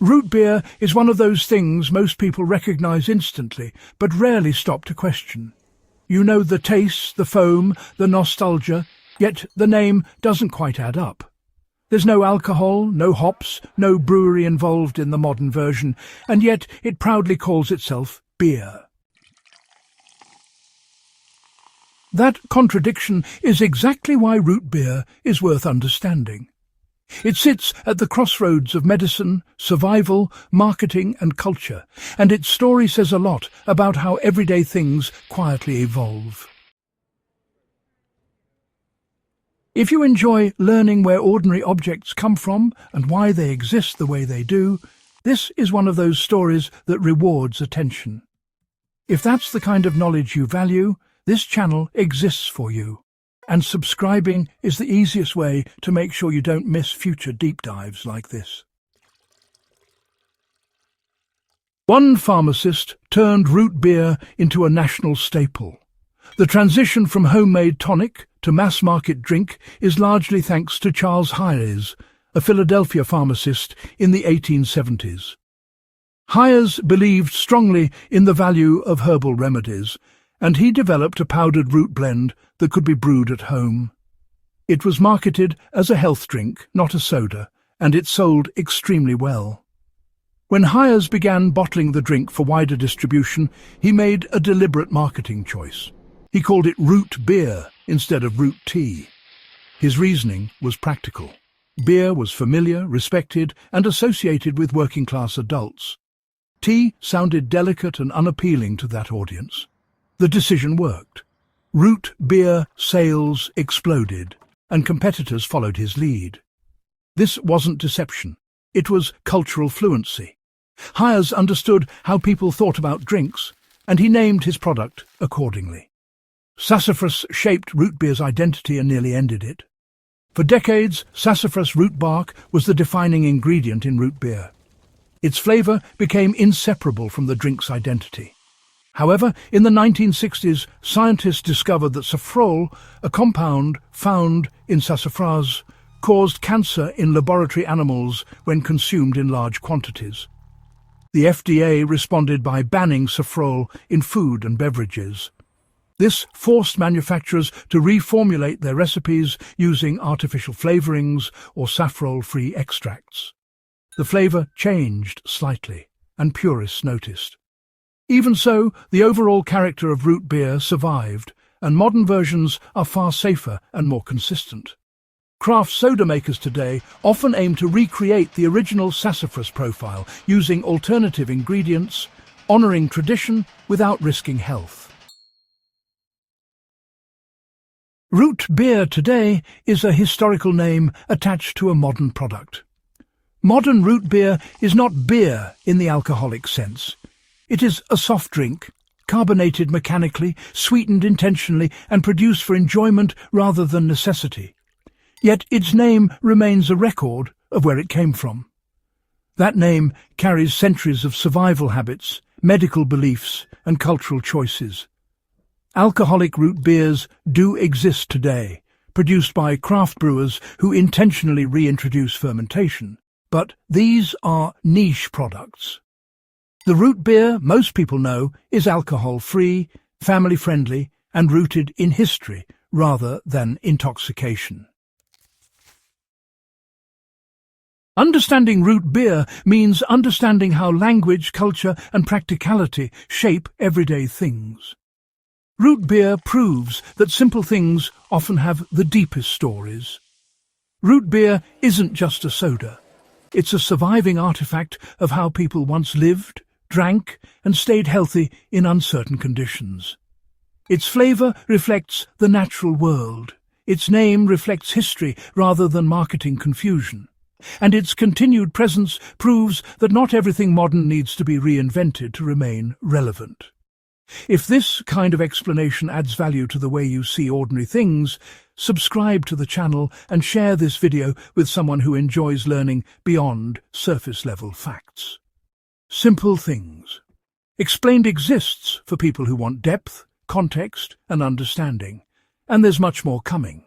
Root beer is one of those things most people recognize instantly, but rarely stop to question. You know the taste, the foam, the nostalgia, yet the name doesn't quite add up. There's no alcohol, no hops, no brewery involved in the modern version, and yet it proudly calls itself beer. That contradiction is exactly why root beer is worth understanding. It sits at the crossroads of medicine, survival, marketing and culture, and its story says a lot about how everyday things quietly evolve. If you enjoy learning where ordinary objects come from and why they exist the way they do, this is one of those stories that rewards attention. If that's the kind of knowledge you value, this channel exists for you, and subscribing is the easiest way to make sure you don't miss future deep dives like this. One pharmacist turned root beer into a national staple. The transition from homemade tonic to mass-market drink is largely thanks to Charles Hayes, a Philadelphia pharmacist in the 1870s. Hayes believed strongly in the value of herbal remedies, and he developed a powdered root blend that could be brewed at home. It was marketed as a health drink, not a soda, and it sold extremely well. When Hayes began bottling the drink for wider distribution, he made a deliberate marketing choice. He called it root beer instead of root tea. His reasoning was practical. Beer was familiar, respected, and associated with working-class adults. Tea sounded delicate and unappealing to that audience. The decision worked. Root beer sales exploded, and competitors followed his lead. This wasn't deception. It was cultural fluency. Hayes understood how people thought about drinks, and he named his product accordingly. Sassafras shaped root beer's identity and nearly ended it. For decades, sassafras root bark was the defining ingredient in root beer. Its flavor became inseparable from the drink's identity. However, in the 1960s, scientists discovered that safrole, a compound found in sassafras, caused cancer in laboratory animals when consumed in large quantities. The FDA responded by banning safrole in food and beverages. This forced manufacturers to reformulate their recipes using artificial flavorings or saffrole-free extracts. The flavor changed slightly, and purists noticed. Even so, the overall character of root beer survived, and modern versions are far safer and more consistent. Craft soda makers today often aim to recreate the original sassafras profile using alternative ingredients, honoring tradition without risking health. Root beer today is a historical name attached to a modern product. Modern root beer is not beer in the alcoholic sense. It is a soft drink, carbonated mechanically, sweetened intentionally, and produced for enjoyment rather than necessity. Yet its name remains a record of where it came from. That name carries centuries of survival habits, medical beliefs, and cultural choices. Alcoholic root beers do exist today, produced by craft brewers who intentionally reintroduce fermentation. But these are niche products. The root beer most people know is alcohol-free, family-friendly, and rooted in history rather than intoxication. Understanding root beer means understanding how language, culture, and practicality shape everyday things. Root beer proves that simple things often have the deepest stories. Root beer isn't just a soda. It's a surviving artifact of how people once lived, drank, and stayed healthy in uncertain conditions. Its flavor reflects the natural world. Its name reflects history rather than marketing confusion. And its continued presence proves that not everything modern needs to be reinvented to remain relevant. If this kind of explanation adds value to the way you see ordinary things, subscribe to the channel and share this video with someone who enjoys learning beyond surface-level facts. Simple Things Explained exists for people who want depth, context, and understanding, and there's much more coming.